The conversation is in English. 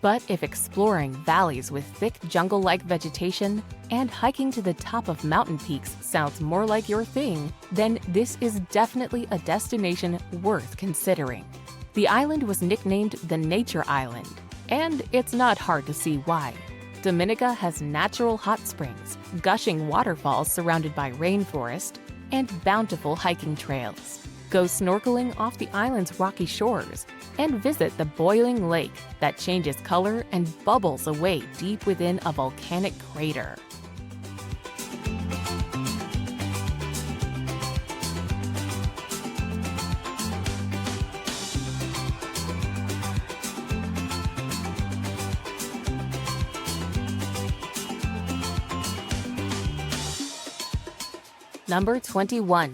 But if exploring valleys with thick jungle-like vegetation and hiking to the top of mountain peaks sounds more like your thing, then this is definitely a destination worth considering. The island was nicknamed the Nature Island, and it's not hard to see why. Dominica has natural hot springs, gushing waterfalls surrounded by rainforest, and bountiful hiking trails. Go snorkeling off the island's rocky shores and visit the boiling lake that changes color and bubbles away deep within a volcanic crater. Number 21.